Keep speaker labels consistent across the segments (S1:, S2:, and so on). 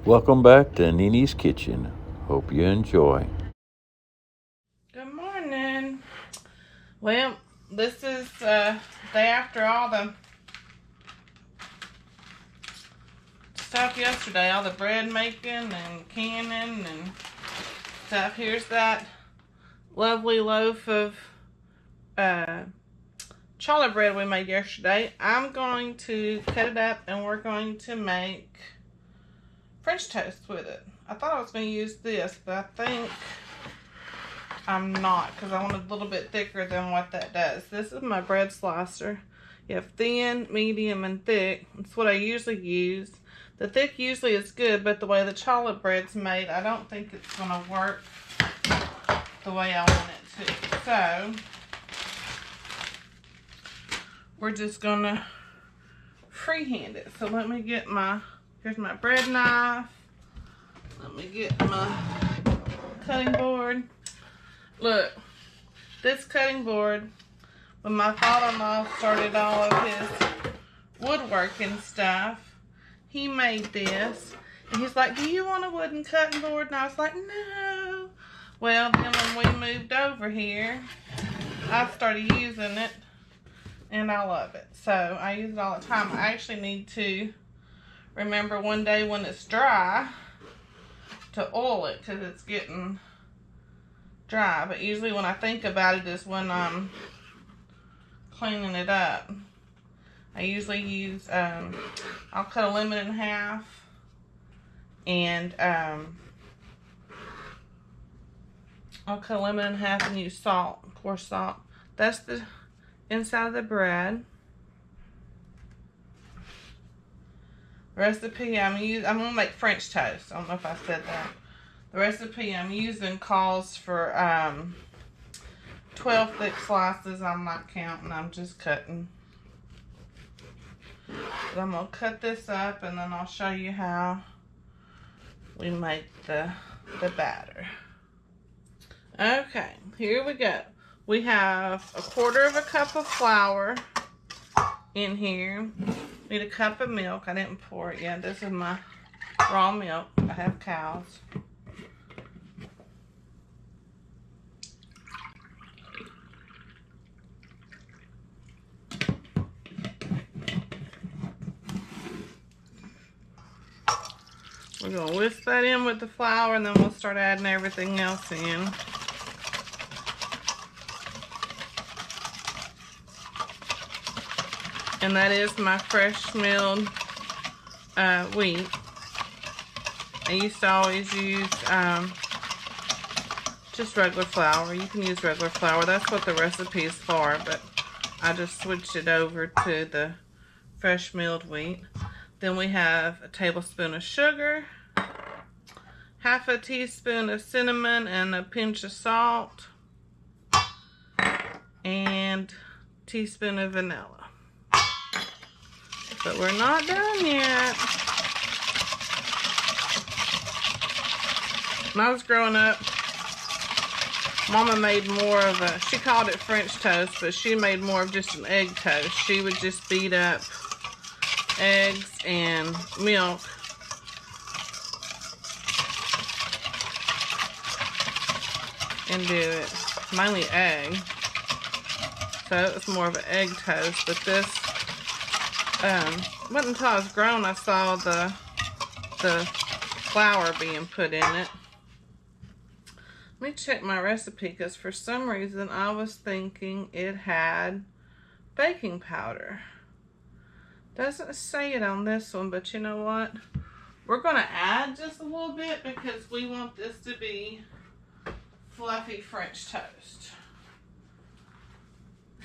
S1: Welcome back to Nini's Kitchen. Hope you enjoy.
S2: Good morning. Well, this is day after all the stuff yesterday, all the bread making and canning and stuff. Here's that lovely loaf of challah bread we made yesterday. I'm going to cut it up and we're going to make French toast with it. I thought I was going to use this, but I think I'm not, because I want it a little bit thicker than what that does. This is my bread slicer. You have thin, medium, and thick. That's what I usually use. The thick usually is good, but the way the challah bread's made, I don't think it's going to work the way I want it to. So, we're just going to freehand it. So let me get here's my bread knife. Let me get my cutting board. Look, this cutting board, when my father-in-law started all of his woodworking stuff, he made this. And he's like, do you want a wooden cutting board? And I was like, no. Well, then when we moved over here, I started using it, and I love it. So I use it all the time. I actually need to remember one day when it's dry to oil it, because it's getting dry. But usually when I think about it is when I'm cleaning it up. I usually use, I'll cut a lemon in half, and I'll cut a lemon in half and use salt, coarse salt. That's the inside of the bread. Recipe I'm gonna make French toast. I don't know if I said that. The recipe I'm using calls for 12 thick slices. I'm not counting, I'm just cutting. But I'm gonna cut this up and then I'll show you how we make the batter. Okay, here we go. We have a quarter of a cup of flour in here. Need a cup of milk. I didn't pour it yet. This is my raw milk. I have cows. We're going to whisk that in with the flour, and then we'll start adding everything else in. And that is my fresh milled wheat. I used to always use just regular flour. You can use regular flour. That's what the recipe is for, but I just switched it over to the fresh milled wheat. Then we have a tablespoon of sugar, half a teaspoon of cinnamon, and a pinch of salt, and a teaspoon of vanilla. But we're not done yet. When I was growing up, Mama made more of she called it French toast, but she made more of just an egg toast. She would just beat up eggs and milk and do it. Mainly egg. So it was more of an egg toast, but this wasn't until I was grown I saw the flour being put in it. Let me check my recipe, because for some reason I was thinking it had baking powder. Doesn't say it on this one, but you know what? We're going to add just a little bit because we want this to be fluffy French toast.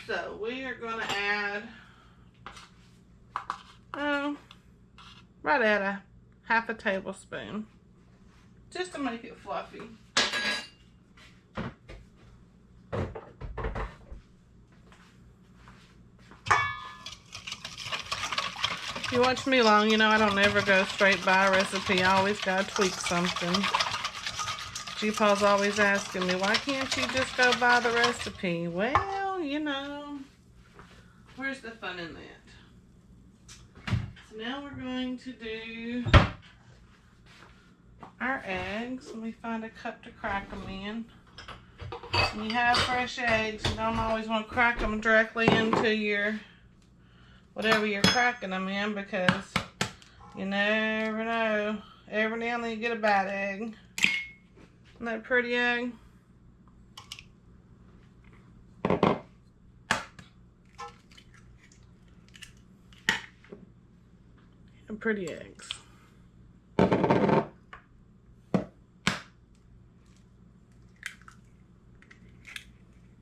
S2: So we are going to add right at a half a tablespoon, just to make it fluffy. If you watch me long, you know I don't ever go straight by a recipe. I always gotta tweak something. G-Pa's always asking me, why can't you just go by the recipe? Well, you know, where's the fun in that? So now we're going to do eggs. Let me find a cup to crack them in. When you have fresh eggs, you don't always want to crack them directly into your whatever you're cracking them in, because you never know. Every now and then you get a bad egg. Isn't that a pretty egg? And pretty eggs.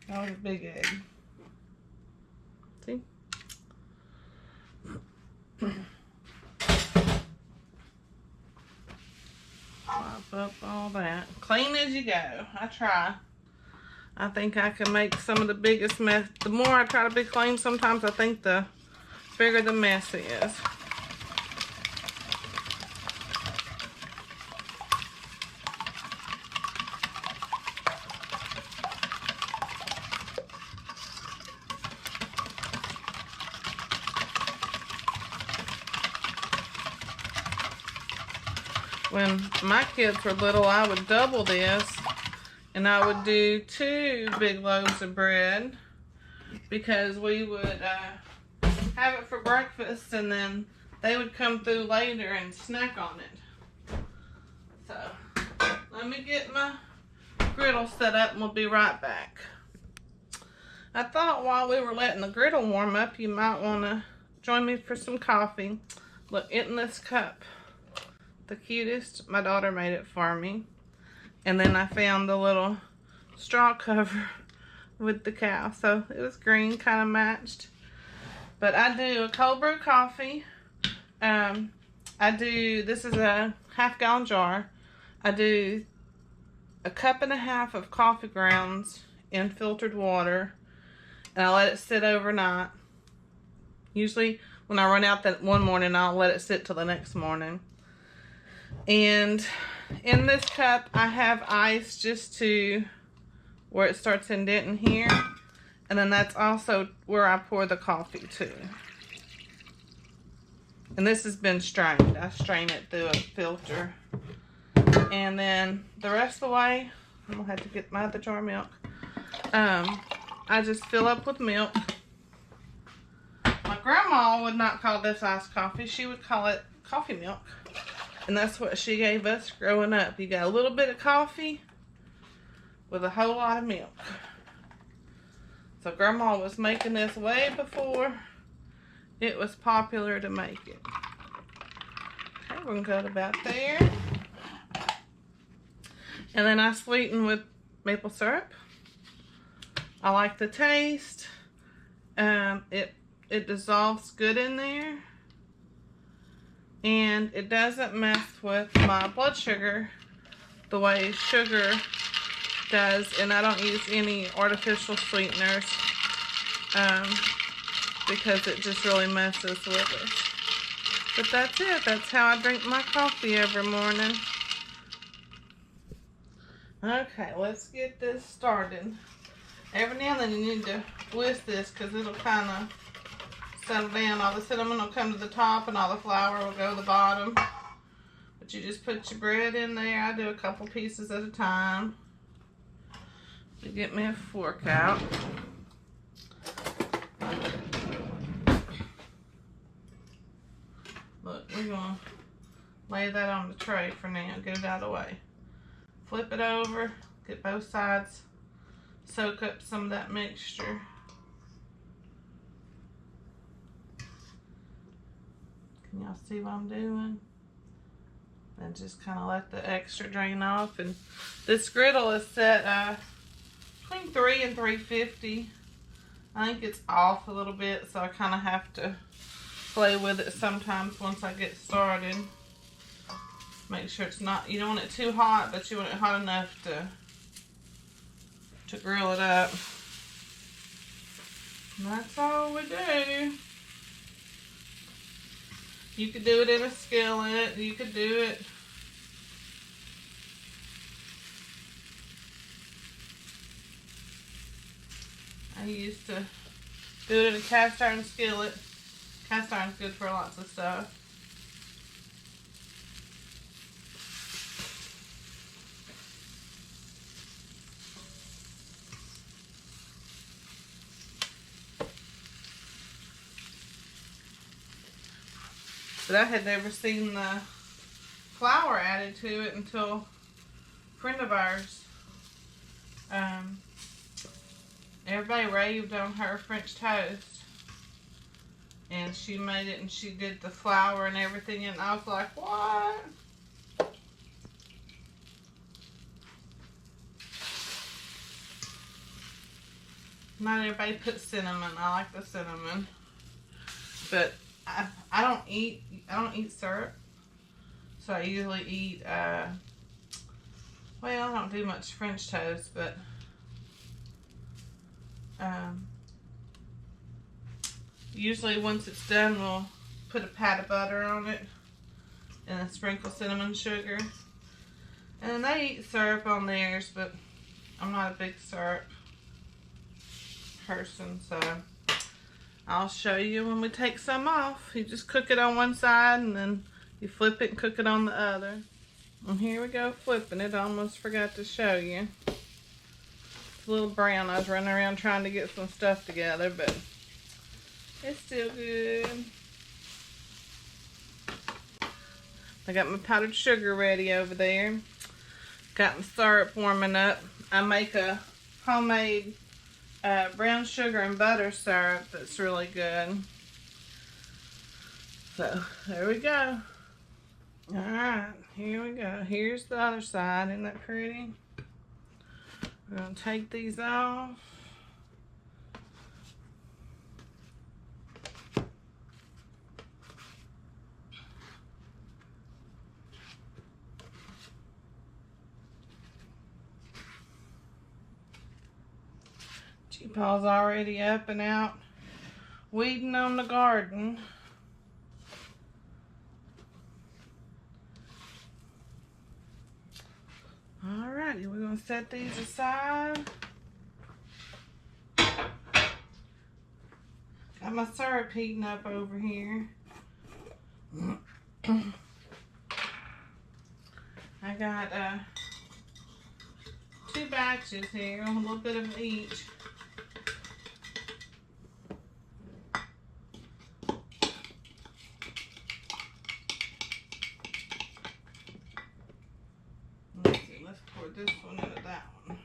S2: That was a big egg. See? Mop up all that. Clean as you go. I try. I think I can make some of the biggest mess. The more I try to be clean, sometimes I think the bigger the mess is. When my kids were little, I would double this, and I would do 2 big loaves of bread, because we would have it for breakfast, and then they would come through later and snack on it. So, let me get my griddle set up and we'll be right back. I thought while we were letting the griddle warm up, you might want to join me for some coffee. Look, in this cup. The cutest. My daughter made it for me. And then I found the little straw cover with the cow. So it was green, kind of matched. But I do a cold brew coffee. This is a half-gallon jar. I do a 1.5 cups of coffee grounds in filtered water. And I let it sit overnight. Usually when I run out that one morning, I'll let it sit till the next morning. And in this cup, I have ice just to where it starts indenting here. And then that's also where I pour the coffee too. And this has been strained. I strain it through a filter. And then the rest of the way, I'm going to have to get my other jar of milk. I just fill up with milk. My grandma would not call this iced coffee. She would call it coffee milk. And that's what she gave us growing up. You got a little bit of coffee with a whole lot of milk. So Grandma was making this way before it was popular to make it. Okay, we're going to go to about there. And then I sweeten with maple syrup. I like the taste. It dissolves good in there. And it doesn't mess with my blood sugar the way sugar does. And I don't use any artificial sweeteners because it just really messes with it. But that's it. That's how I drink my coffee every morning. Okay, let's get this started. Every now and then you need to whisk this because it'll kind of settle down. All the cinnamon will come to the top and all the flour will go to the bottom. But you just put your bread in there. I do a couple pieces at a time. To get me a fork out. Look, we're going to lay that on the tray for now. Get it out of the way. Flip it over. Get both sides. Soak up some of that mixture. Can y'all see what I'm doing? And just kind of let the extra drain off. And this griddle is set between 3 and 350. I think it's off a little bit, so I kind of have to play with it sometimes once I get started. Make sure it's not, you don't want it too hot, but you want it hot enough to grill it up. And that's all we do. You could do it in a skillet. You could do it. I used to do it in a cast iron skillet. Cast iron's good for lots of stuff. But I had never seen the flour added to it until a friend of ours, everybody raved on her French toast. And she made it and she did the flour and everything. And I was like, what? Not everybody puts cinnamon. I like the cinnamon. But I don't eat syrup. So I usually eat, well, I don't do much French toast, but usually once it's done, we'll put a pat of butter on it and then sprinkle cinnamon sugar. And they eat syrup on theirs, but I'm not a big syrup person, so I'll show you when we take some off. You just cook it on one side and then you flip it and cook it on the other. And here we go flipping it. I almost forgot to show you. It's a little brown. I was running around trying to get some stuff together, but it's still good. I got my powdered sugar ready over there. Got my syrup warming up. I make a homemade brown sugar and butter syrup that's really good. So there we go. Alright, here we go. Here's the other side. Isn't that pretty? We're going to take these off. Paul's already up and out weeding on the garden. Alrighty, we're gonna set these aside. Got my syrup heating up over here. I got 2 batches here, a little bit of each. This one into that one.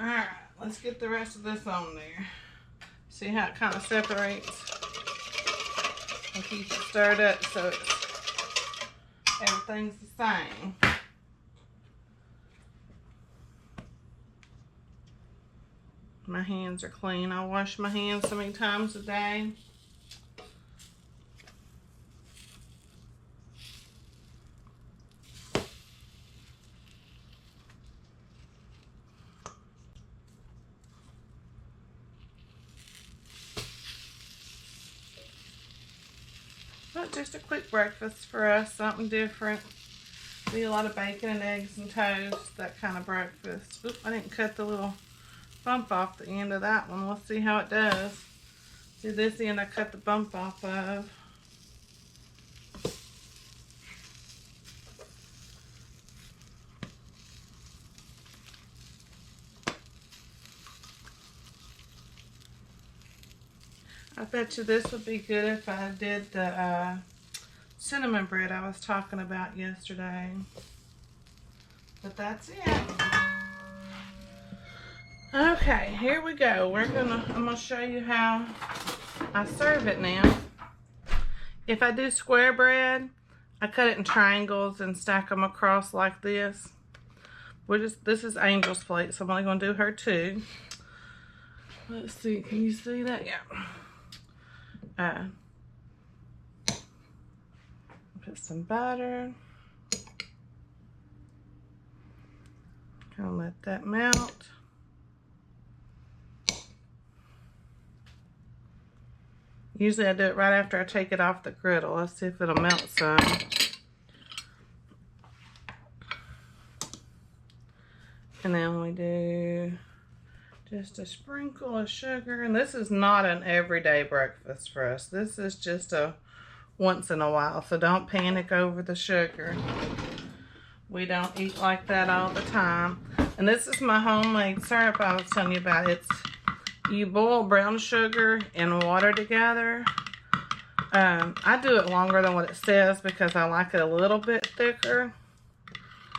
S2: Alright, let's get the rest of this on there. See how it kind of separates? And keep it stirred up so everything's the same. My hands are clean. I wash my hands so many times a day. But just a quick breakfast for us, something different. Be a lot of bacon and eggs and toast, that kind of breakfast. Oop, I didn't cut the little bump off the end of that one. We'll see how it does. See, this end I cut the bump off of. I bet you this would be good if I did the cinnamon bread I was talking about yesterday. But that's it. Okay, here we go. I'm gonna show you how I serve it now. If I do square bread, I cut it in triangles and stack them across like this. This is Angel's plate, so I'm only gonna do her 2. Let's see, can you see that? Yeah. Put some butter. Kind of let that melt. Usually I do it right after I take it off the griddle. Let's see if it'll melt some. And then we do just a sprinkle of sugar. And this is not an everyday breakfast for us. This is just a once in a while. So don't panic over the sugar. We don't eat like that all the time. And this is my homemade syrup I was telling you about. You boil brown sugar and water together. I do it longer than what it says because I like it a little bit thicker.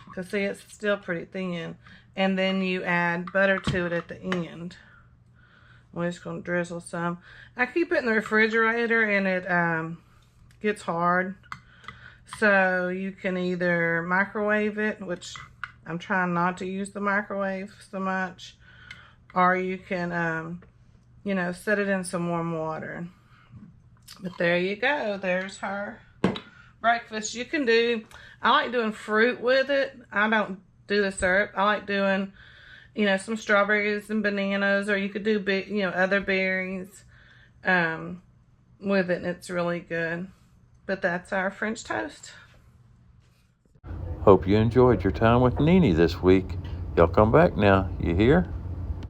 S2: Because see, it's still pretty thin. And then you add butter to it at the end. I'm just going to drizzle some. I keep it in the refrigerator and it gets hard. So you can either microwave it, which I'm trying not to use the microwave so much. Or you can, you know, set it in some warm water. But there you go. There's her breakfast. You can do, I like doing fruit with it. I don't do the syrup. I like doing, you know, some strawberries and bananas, or you could do, you know, other berries with it, and it's really good. But that's our French toast.
S1: Hope you enjoyed your time with Nini this week. Y'all come back now, you hear?